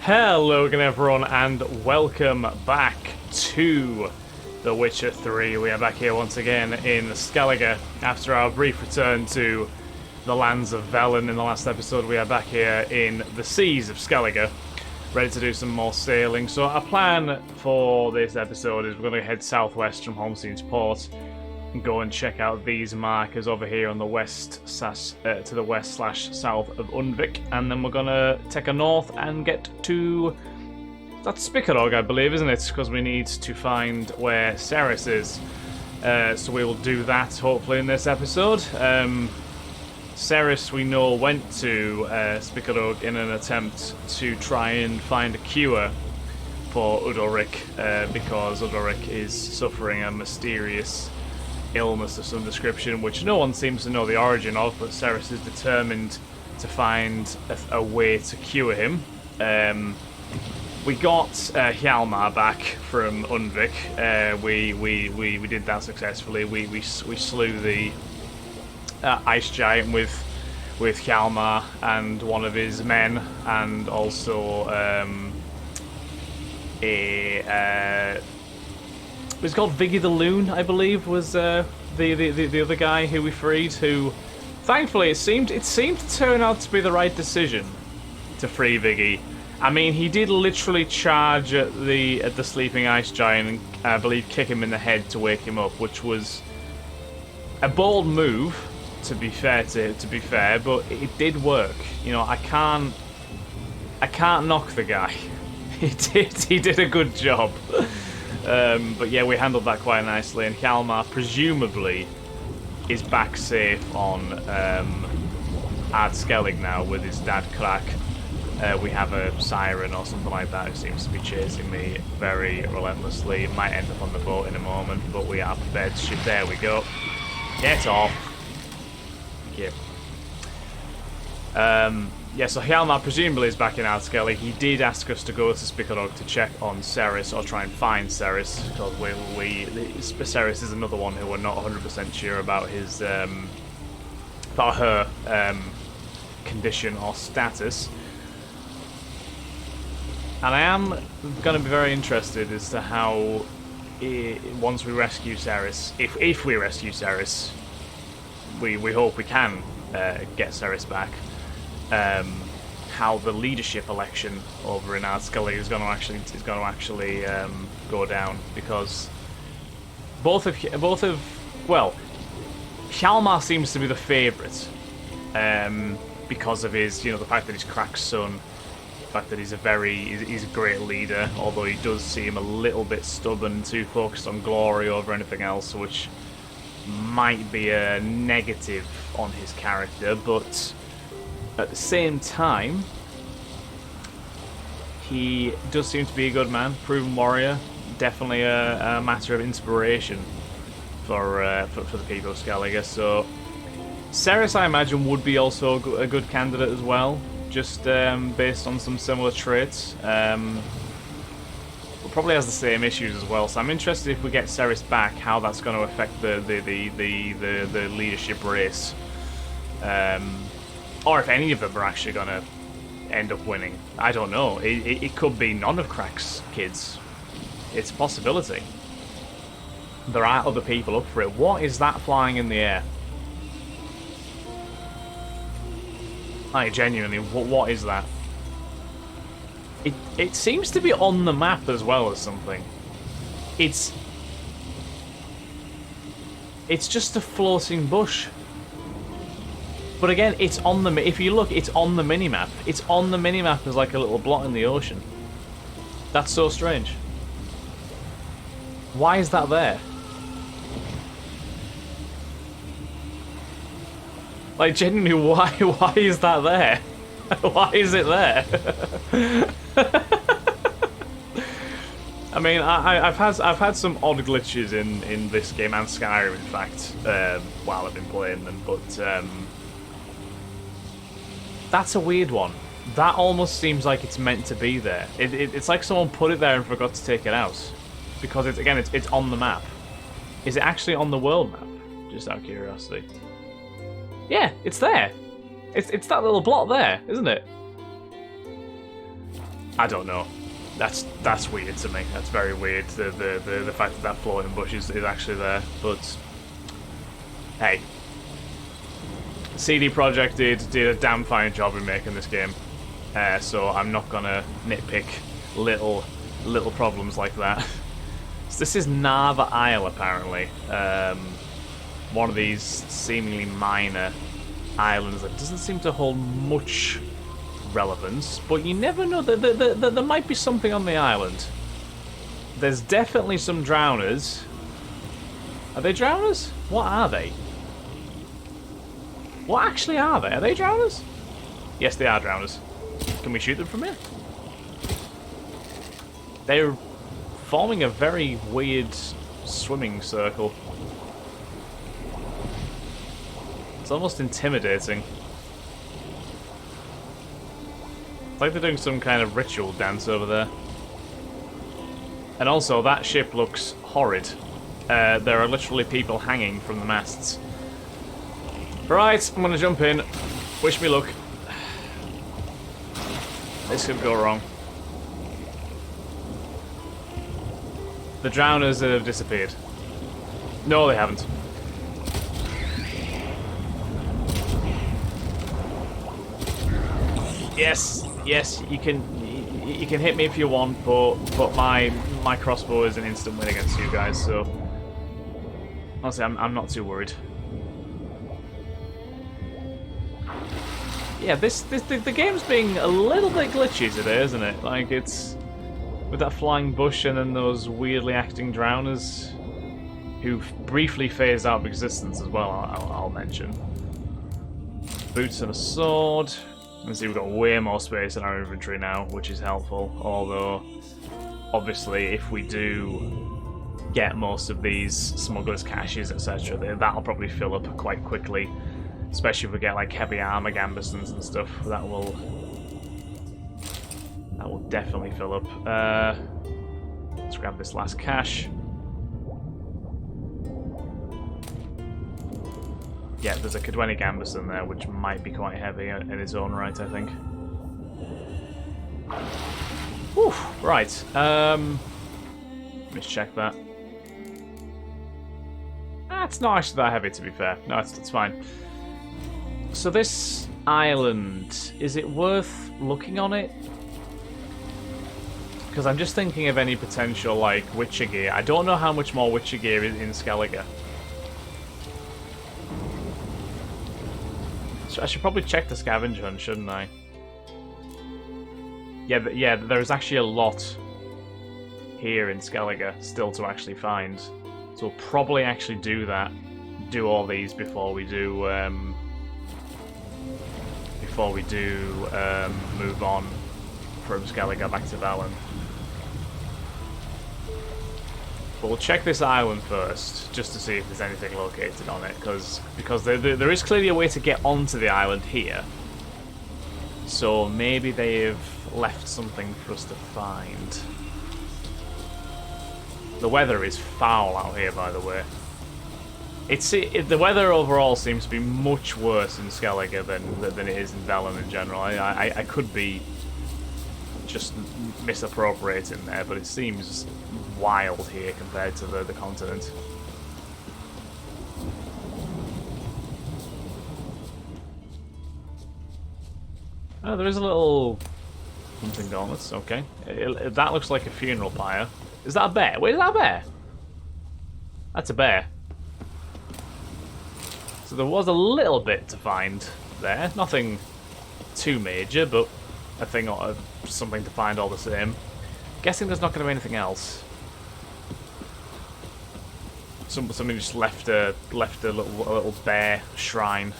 Hello again everyone and welcome back to The Witcher 3. We are back here once again in Skellige after our brief return to the lands of Velen in the last episode. We are back here in the seas of Skellige, ready to do some more sailing. So our plan for this episode is we're going to head southwest from Holmstein's Port and go and check out these markers over here on the west to the west/south of Undvik, and then we're gonna take a north and get to that's Spikarog, I believe, isn't it? Because we need to find where Ceres is. So we will do that hopefully in this episode. Ceres, we know, went to Spikarog in an attempt to try and find a cure for Udalric, because Udalric is suffering a mysterious illness of some description, which no one seems to know the origin of, but Ceres is determined to find a way to cure him. We got Hjalmar back from Undvik. We did that successfully. We slew the ice giant with Hjalmar and one of his men, and also it was called Viggy the Loon, I believe, was the other guy who we freed, who thankfully it seemed to turn out to be the right decision to free Viggy. I mean, he did literally charge at the sleeping ice giant and I believe kick him in the head to wake him up, which was a bold move, to be fair, but it did work. You know, I can't knock the guy. He did a good job. But yeah, we handled that quite nicely, and Hjalmar presumably is back safe on Ard Skellig now with his dad Crack. We have a siren or something like that who seems to be chasing me very relentlessly. It might end up on the boat in a moment, but we are prepared to shoot. There we go. Get off. Thank you. Yeah, so Hjalmar presumably is back in Ard Skellig. He did ask us to go to Spikarog to check on Ceres, or try and find Ceres, because Ceres is another one who we're not 100% sure about his about her condition or status. And I am going to be very interested as to how, once we rescue Ceres, if we rescue Ceres, we hope we can get Ceres back. How the leadership election over in Ard Skellig is going to actually go down, because both of Hjalmar seems to be the favourite, because of his, the fact that he's Crack's son, the fact that he's a great leader, although he does seem a little bit stubborn, too focused on glory over anything else, which might be a negative on his character, but at the same time, he does seem to be a good man, proven warrior, definitely a matter of inspiration for the people of Skellige. So Ceres, I imagine, would be also a good candidate as well, just based on some similar traits. But probably has the same issues as well. So I'm interested, if we get Ceres back, how that's going to affect the leadership race. Or if any of them are actually going to end up winning. I don't know. It could be none of Crack's kids. It's a possibility. There are other people up for it. What is that flying in the air? Like, genuinely, what is that? It seems to be on the map as well as something. It's just a floating bush. But again, it's on the. If you look, it's on the minimap. It's on the minimap as like a little blot in the ocean. That's so strange. Why is that there? Like, genuinely, why is that there? Why is it there? I mean, I've had some odd glitches in this game and Skyrim, in fact, while I've been playing them, but that's a weird one. That almost seems like it's meant to be there. It's like someone put it there and forgot to take it out, because it's on the map. Is it actually on the world map? Just out of curiosity. Yeah, it's there. It's that little blot there, isn't it? I don't know. That's weird to me. That's very weird. The fact that that floating bush is actually there. But hey, CD Projekt did a damn fine job in making this game. So I'm not gonna nitpick little problems like that. So this is Narva Isle, apparently. One of these seemingly minor islands that doesn't seem to hold much relevance, but you never know. There might be something on the island. There's definitely some drowners. Are they drowners? What are they? What actually are they? Are they drowners? Yes, they are drowners. Can we shoot them from here? They're forming a very weird swimming circle. It's almost intimidating. It's like they're doing some kind of ritual dance over there. And also, that ship looks horrid. There are literally people hanging from the masts. Right, I'm gonna jump in. Wish me luck. This could go wrong. The drowners have disappeared. No, they haven't. Yes, yes, you can hit me if you want, but my crossbow is an instant win against you guys, so honestly, I'm not too worried. Yeah, the game's being a little bit glitchy today, isn't it? Like, it's with that flying bush and then those weirdly acting drowners who briefly phased out of existence as well. I'll mention boots and a sword. And see, we've got way more space in our inventory now, which is helpful. Although, obviously, if we do get most of these smugglers' caches, etc., that'll probably fill up quite quickly. Especially if we get like heavy armor gambesons and stuff, that will definitely fill up. Let's grab this last cache. Yeah, there's a Cadweni gambeson there, which might be quite heavy in its own right, I think. Whew, right. Let's check that. It's not actually that heavy, to be fair. No, it's fine. So this island, is it worth looking on it? Because I'm just thinking of any potential, like, Witcher gear. I don't know how much more Witcher gear is in Skellige. So I should probably check the scavenger hunt, shouldn't I? Yeah, there's actually a lot here in Skellige still to actually find. So we'll probably actually do that. Do all these before we do move on from Skellige back to Ballad. But we'll check this island first, just to see if there's anything located on it, because there is clearly a way to get onto the island here. So maybe they've left something for us to find. The weather is foul out here, by the way. The weather overall seems to be much worse in Skellige than it is in Ballad in general. I could be just misappropriating there, but it seems wild here compared to the continent. Oh, there is a little hunting gauntlets. Okay, that looks like a funeral pyre. Is that a bear? Wait, is that a bear? That's a bear. So there was a little bit to find there. Nothing too major, but a thing or something to find all the same. Guessing there's not going to be anything else. Somebody just left a little bear shrine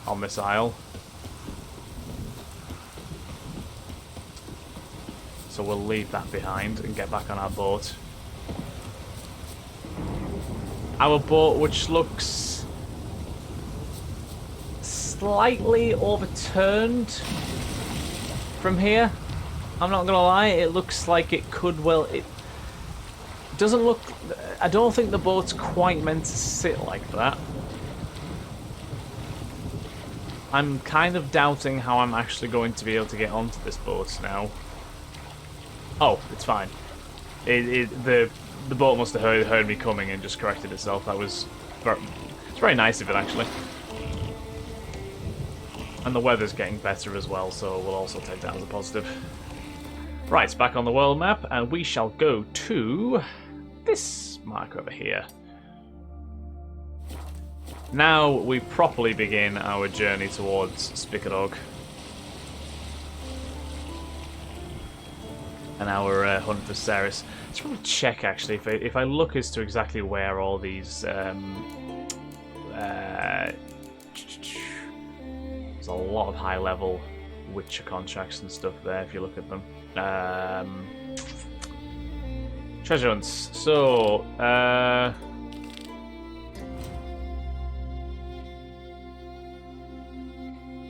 on this isle. So we'll leave that behind and get back on our boat. Our boat, which looks slightly overturned from here. I'm not gonna lie, it looks like it could well. It doesn't look. I don't think the boat's quite meant to sit like that. I'm kind of doubting how I'm actually going to be able to get onto this boat now. Oh, it's fine. The boat must have heard me coming and just corrected itself. That was it's very nice of it, actually. And the weather's getting better as well, so we'll also take that as a positive. Right, back on the world map, and we shall go to this mark over here. Now we properly begin our journey towards Spikkerdog. And our hunt for Ceres. Let's probably check, actually, if I look as to exactly where all these... there's a lot of high-level Witcher contracts and stuff there, if you look at them. Treasure hunts. So,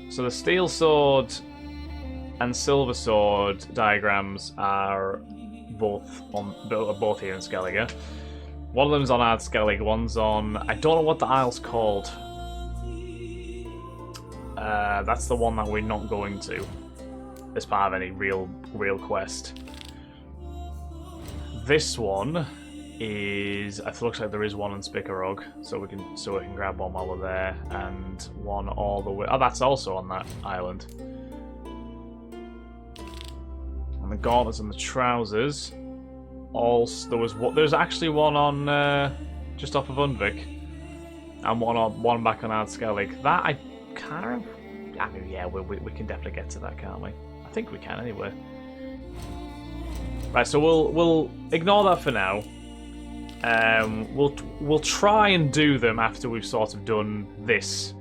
so the steel sword and silver sword diagrams are both here in Skellige. One of them's on Ard Skellige, one's on... I don't know what the isle's called. That's the one that we're not going to as part of any real quest. This one is... It looks like there is one in Spikkerdog, so we can grab one while we're there, and one all the way... Oh, that's also on that island. And the gauntlets and the trousers. There's actually one on just off of Undvik, and one back on Ard Skellige. That I can't. I mean, yeah, we can definitely get to that, can't we? I think we can anyway. Right, so we'll ignore that for now. We'll try and do them after we've sort of done this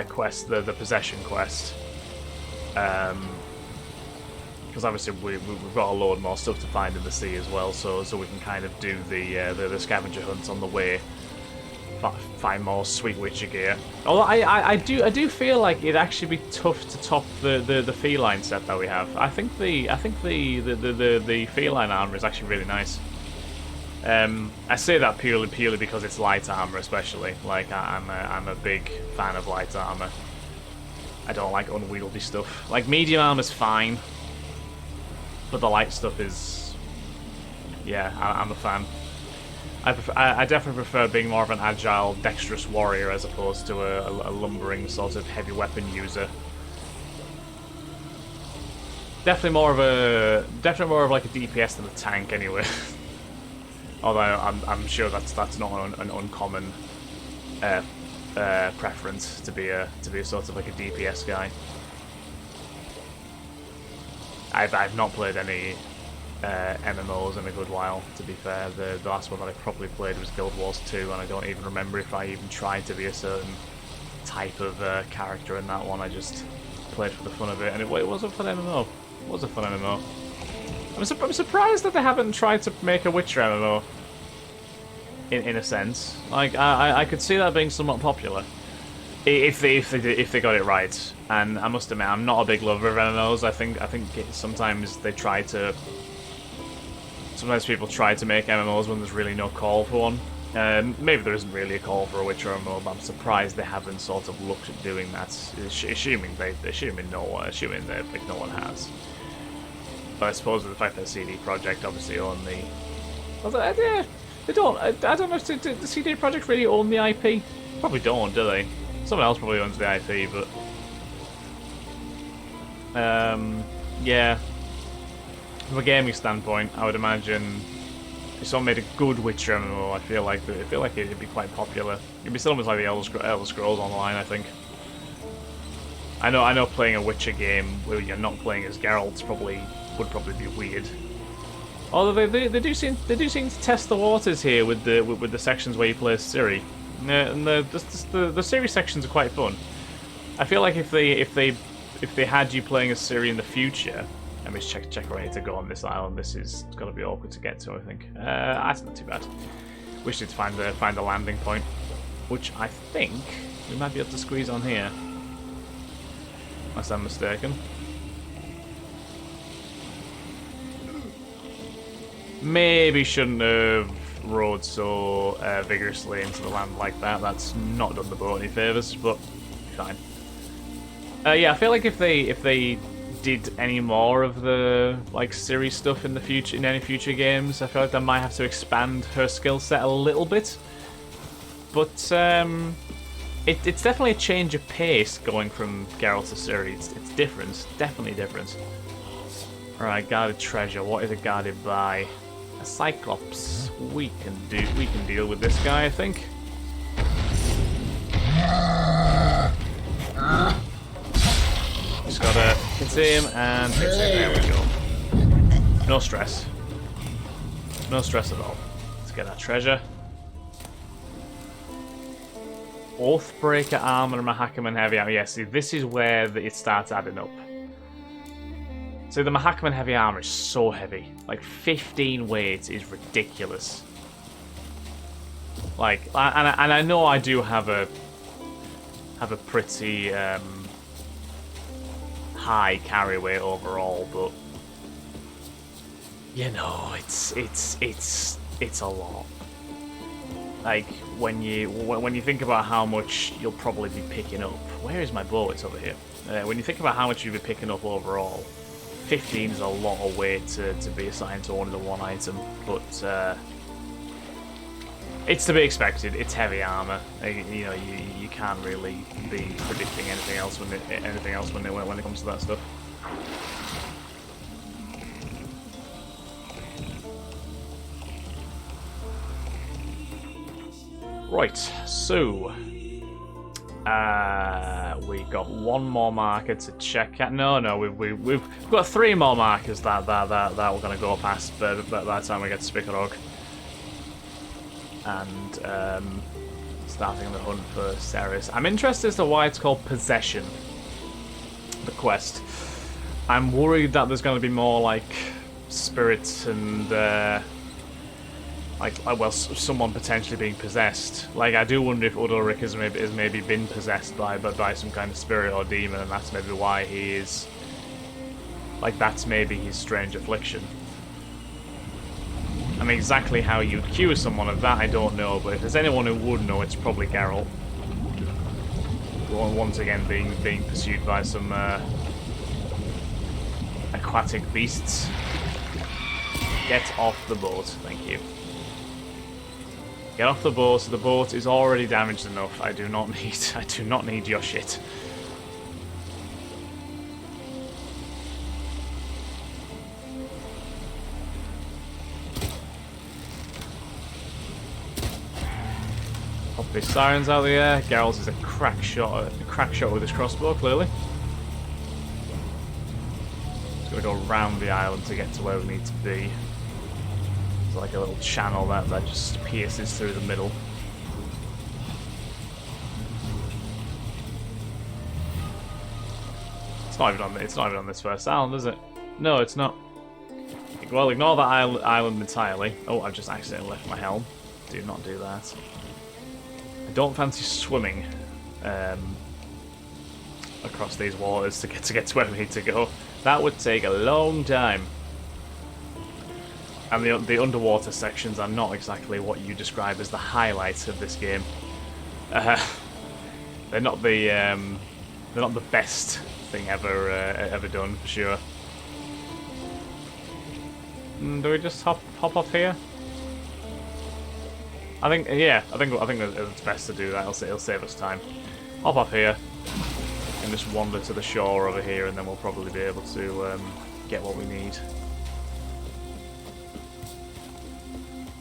quest, the possession quest. Because obviously we've got a load more stuff to find in the sea as well, so we can kind of do the scavenger hunts on the way, find more sweet Witcher gear. Although I do feel like it'd actually be tough to top the feline set that we have. I think the feline armor is actually really nice. I say that purely because it's light armor, especially. Like I'm a big fan of light armor. I don't like unwieldy stuff. Like medium armor's fine. But the light stuff is... Yeah, I'm a fan. I definitely prefer being more of an agile, dexterous warrior as opposed to a lumbering sort of heavy weapon user. Definitely more of like a DPS than a tank anyway. Although I'm sure that's not an uncommon preference to be a sort of like a DPS guy. I've not played any MMOs in a good while, to be fair. The last one that I probably played was Guild Wars 2, and I don't even remember if I even tried to be a certain type of character in that one. I just played for the fun of it, and it was a fun MMO. It was a fun MMO. I'm surprised that they haven't tried to make a Witcher MMO, in a sense. Like, I could see that being somewhat popular. If they got it right, and I must admit I'm not a big lover of MMOs. I think sometimes people try to make MMOs when there's really no call for one. Maybe there isn't really a call for a Witcher MMO, but I'm surprised they haven't sort of looked at doing that. Assuming no one has. But I suppose with the fact that CD Projekt obviously own the... They don't. I don't know. Does the CD Projekt really own the IP? Probably don't, do they? Someone else probably owns the IP, but... yeah. From a gaming standpoint, I would imagine if someone made a good Witcher MMO, I feel like it'd be quite popular. It'd be almost like the Elder Scrolls Online, I think. I know playing a Witcher game where you're not playing as Geralt would probably be weird. Although they do seem to test the waters here with the sections where you play as Ciri. And the Ciri sections are quite fun. I feel like if they had you playing as Ciri in the future, let me just check where I need to go on this island. This is gonna be awkward to get to, I think. That's not too bad. We should find the landing point, which I think we might be able to squeeze on here, unless I'm mistaken. Maybe shouldn't have rowed so vigorously into the land like that. That's not done the boat any favours, but fine. Yeah, I feel like if they did any more of the like Ciri stuff in the future, in any future games, I feel like they might have to expand her skill set a little bit. But it's definitely a change of pace going from Geralt to Ciri. It's different, definitely different. All right, guarded treasure. What is it guarded by? A Cyclops. We can deal with this guy, I think. Just gotta hit him and hit him. There we go. No stress. No stress at all. Let's get that treasure. Oathbreaker armor and Mahakaman heavy armor. Yeah, see, this is where it starts adding up. So the Mahakaman heavy armor is so heavy. Like 15 weight is ridiculous. Like, and I know I do have a pretty high carry weight overall, but you know, it's a lot. Like when you think about how much you'll probably be picking up. Where is my bow? It's over here. When you think about how much you'll be picking up overall, 15 is a lot of weight to be assigned to only the one item, but it's to be expected. It's heavy armor. You know, you can't really be predicting anything else when it comes to that stuff. Right, so we got one more marker to check at. No, we've got 3 more markers that we're gonna go past by the time we get to Spikarog. And starting the hunt for Ceres. I'm interested as to why it's called Possession, the quest. I'm worried that there's going to be more like spirits and well, someone potentially being possessed. Like, I do wonder if Udalric has maybe been possessed by some kind of spirit or demon, and that's maybe why he is. Like, that's maybe his strange affliction. I mean, exactly how you'd cure someone of that, I don't know, but if there's anyone who would know, it's probably Geralt. Once again, being pursued by some aquatic beasts. Get off the boat, thank you. Get off the boat. The boat is already damaged enough. I do not need your shit. Pop these sirens out of the air. Geralt is a crack shot with his crossbow, clearly. Just gotta go round the island to get to where we need to be. It's like a little channel that just pierces through the middle. It's not even on this first island, is it? No, it's not. Well, ignore that island entirely. Oh, I've just accidentally left my helm. Do not do that. I don't fancy swimming across these waters to get to where we need to go. That would take a long time. And the underwater sections are not exactly what you describe as the highlights of this game. They're not the best thing ever done, for sure. Do we just hop off here? I think it's best to do that. It'll save us time. Hop off here and just wander to the shore over here, and then we'll probably be able to get what we need.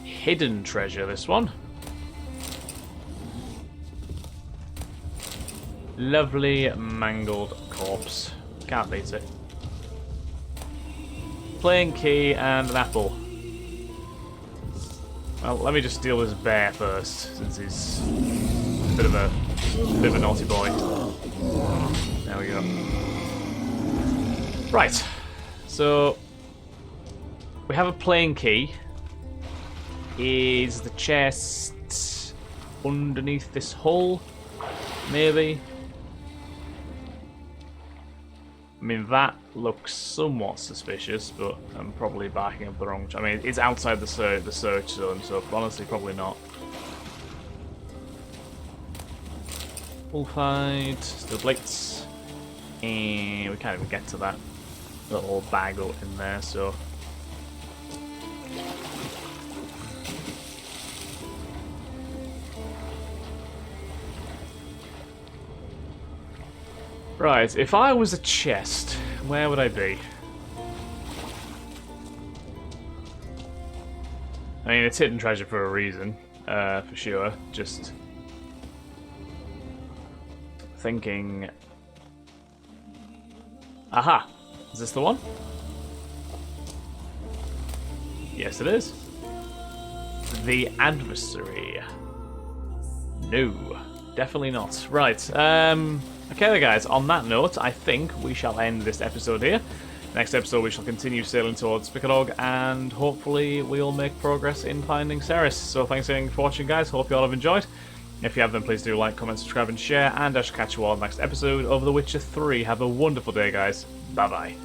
Hidden treasure, this one. Lovely mangled corpse. Can't beat it. Plain key and an apple. Well, let me just deal with this bear first, since he's a bit of a naughty boy. There we go. Right. So we have a plain key. Is the chest underneath this hole? Maybe. I mean, that looks somewhat suspicious, but I'm probably backing up the wrong. I mean, it's outside the search zone, so honestly, probably not. Bullfight, steel plates. And we can't even get to that little bag up in there, so... Right, if I was a chest, where would I be? I mean, it's hidden treasure for a reason, for sure. Just thinking... Aha! Is this the one? Yes, it is. The adversary. No, definitely not. Right, okay then guys, on that note, I think we shall end this episode here. Next episode we shall continue sailing towards Spicadog, and hopefully we'll make progress in finding Ceres. So thanks again for watching guys, hope you all have enjoyed. If you have, then please do like, comment, subscribe and share, and I shall catch you all in the next episode of The Witcher 3. Have a wonderful day guys, bye bye.